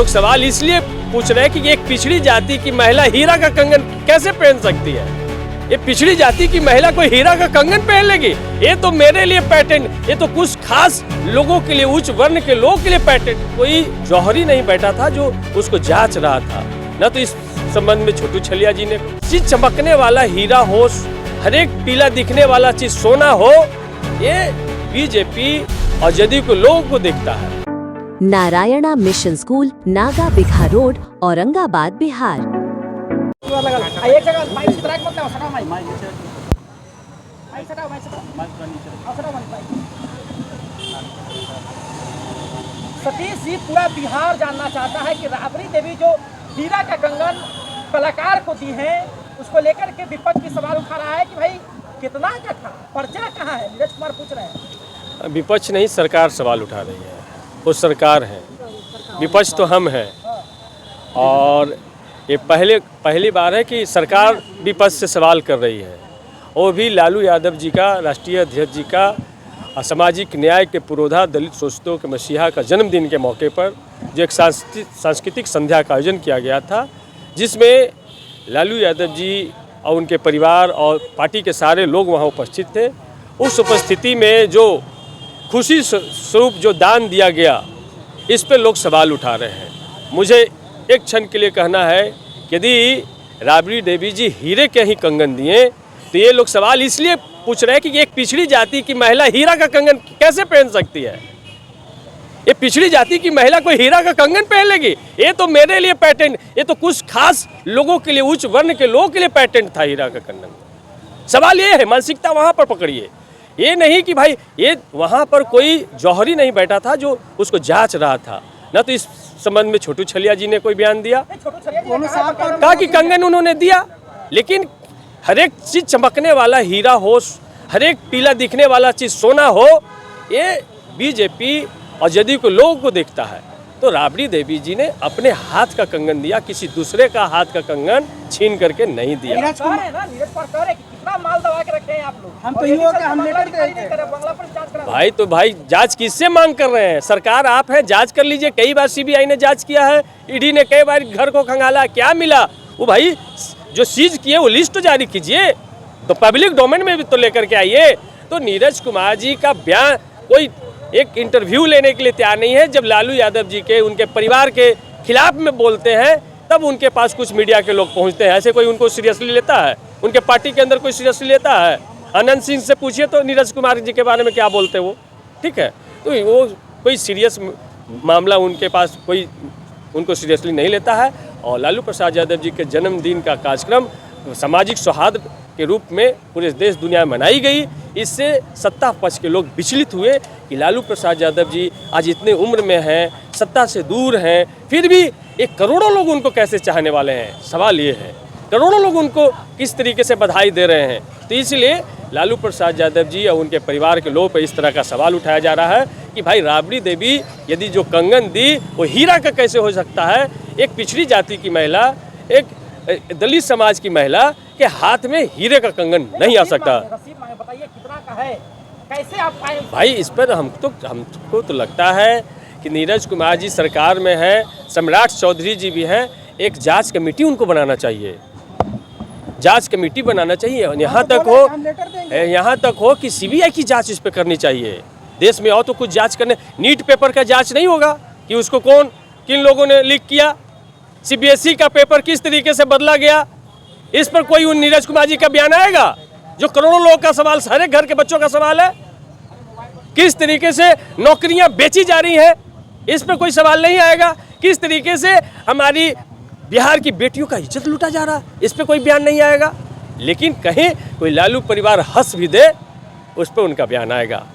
लोग सवाल इसलिए पूछ रहे हैं कि एक पिछड़ी जाति की महिला हीरा का कंगन कैसे पहन सकती है। ये पिछड़ी जाति की महिला कोई हीरा का कंगन पहन लेगी? ये तो मेरे लिए पैटर्न, ये तो कुछ खास लोगों के लिए, उच्च वर्ण के लोगों के लिए पैटर्न। कोई जौहरी नहीं बैठा था जो उसको जांच रहा था। न तो इस संबंध में छोटू छलिया जी ने चीज चमकने वाला हीरा हो, हर एक पीला दिखने वाला चीज सोना हो, ये बीजेपी और जदयू के लोगों को दिखता है। Narayana mission school, Naga Bigha road, Aurangabad, Bihar. Satish ji, पूरा बिहार जानना चाहता है कि राबड़ी देवी जो हीरा का कंगन कलाकार को दी है, उसको लेकर के विपक्ष भी सवाल उठा रहा है कि भाई कितना का था, पर्चा कहाँ है? नीरज कुमार पूछ रहे हैं। विपक्ष नहीं, सरकार सवाल उठा रही है। वो सरकार है, विपक्ष तो हम हैं। और ये पहली बार है कि सरकार विपक्ष से सवाल कर रही है। वो भी लालू यादव जी का, राष्ट्रीय अध्यक्ष जी का, सामाजिक न्याय के पुरोधा, दलित शोषितों के मसीहा का जन्मदिन के मौके पर जो एक सांस्कृतिक संध्या का आयोजन किया गया था, जिसमें लालू यादव जी और उनके परिवार और पार्टी के सारे लोग वहाँ उपस्थित थे। उस उपस्थिति में जो खुशी स्वरूप जो दान दिया गया, इस पर लोग सवाल उठा रहे हैं। मुझे एक क्षण के लिए कहना है कि यदि राबड़ी देवी जी हीरे के ही कंगन दिए, तो ये लोग सवाल इसलिए पूछ रहे हैं कि एक पिछड़ी जाति की महिला हीरा का कंगन कैसे पहन सकती है। ये पिछड़ी जाति की महिला कोई हीरा का कंगन पहन लेगी? ये तो मेरे लिए पैटर्न, ये तो कुछ खास लोगों के लिए, उच्च वर्ण के लोगों के लिए पैटर्न था हीरा का कंगन। सवाल ये है, मानसिकता वहाँ पर पकड़िए। ये नहीं कि भाई ये वहाँ पर कोई जौहरी नहीं बैठा था जो उसको जांच रहा था। न तो इस संबंध में छोटू छलिया जी ने कोई बयान दिया, कहा कि कंगन उन्होंने दिया, लेकिन हर एक चीज चमकने वाला हीरा हो, हर एक पीला दिखने वाला चीज सोना हो, ये बीजेपी और जदयू के लोगों को दिखता है। तो राबड़ी देवी जी ने अपने हाथ का कंगन दिया, किसी दूसरे का हाथ का कंगन छीन करके नहीं दिया। नीरज कुमार कितना माल दबा के रखे हैं आप लोग? हम तो भाई जांच किससे मांग कर रहे हैं? सरकार आप हैं, जांच कर लीजिए। कई बार सीबीआई ने जांच किया है, ईडी ने कई बार घर को खंगाला, क्या मिला? वो भाई जो सीज किए वो लिस्ट जारी कीजिए, तो पब्लिक डोमेन में भी तो लेकर के आइए। तो नीरज कुमार जी का बयान, कोई एक इंटरव्यू लेने के लिए तैयार नहीं है। जब लालू यादव जी के, उनके परिवार के खिलाफ में बोलते हैं, तब उनके पास कुछ मीडिया के लोग पहुंचते हैं। ऐसे कोई उनको सीरियसली लेता है? उनके पार्टी के अंदर कोई सीरियसली लेता है? अनंत सिंह से पूछिए तो नीरज कुमार जी के बारे में क्या बोलते हैं वो, ठीक है। तो वो कोई सीरियस मामला उनके पास कोई उनको सीरियसली नहीं लेता है। और लालू प्रसाद यादव जी के जन्मदिन का कार्यक्रम सामाजिक सौहार्द के रूप में पूरे देश दुनिया में मनाई गई। इससे सत्ता पक्ष के लोग विचलित हुए कि लालू प्रसाद यादव जी आज इतने उम्र में हैं, सत्ता से दूर हैं, फिर भी एक करोड़ों लोग उनको कैसे चाहने वाले हैं? सवाल ये है, करोड़ों लोग उनको किस तरीके से बधाई दे रहे हैं? तो इसलिए लालू प्रसाद यादव जी और उनके परिवार के लोगों पर इस तरह का सवाल उठाया जा रहा है कि भाई राबड़ी देवी यदि जो कंगन दी वो हीरा का कैसे हो सकता है? एक पिछड़ी जाति की महिला, एक दलित समाज की महिला के हाथ में हीरे का कंगन नहीं आ सकता। बताइए कितना का है, कैसे आप पाए? भाई इस पर हमको तो लगता है कि नीरज कुमार जी सरकार में है, सम्राट चौधरी जी भी हैं, एक जांच कमेटी उनको बनाना चाहिए, जांच कमेटी बनाना चाहिए। यहाँ तक हो कि सीबीआई की जांच इस पर करनी चाहिए। देश में और तो कुछ जांच करने, नीट पेपर का जांच नहीं होगा कि उसको किन लोगों ने लीक किया, सीबीएसई का पेपर किस तरीके से बदला गया, इस पर कोई उन नीरज कुमार जी का बयान आएगा? जो करोड़ों लोगों का सवाल, सारे घर के बच्चों का सवाल है, किस तरीके से नौकरियां बेची जा रही हैं, इस पर कोई सवाल नहीं आएगा? किस तरीके से हमारी बिहार की बेटियों का इज्जत लूटा जा रहा है, इस पर कोई बयान नहीं आएगा? लेकिन कहीं कोई लालू परिवार हंस भी दे, उस पर उनका बयान आएगा।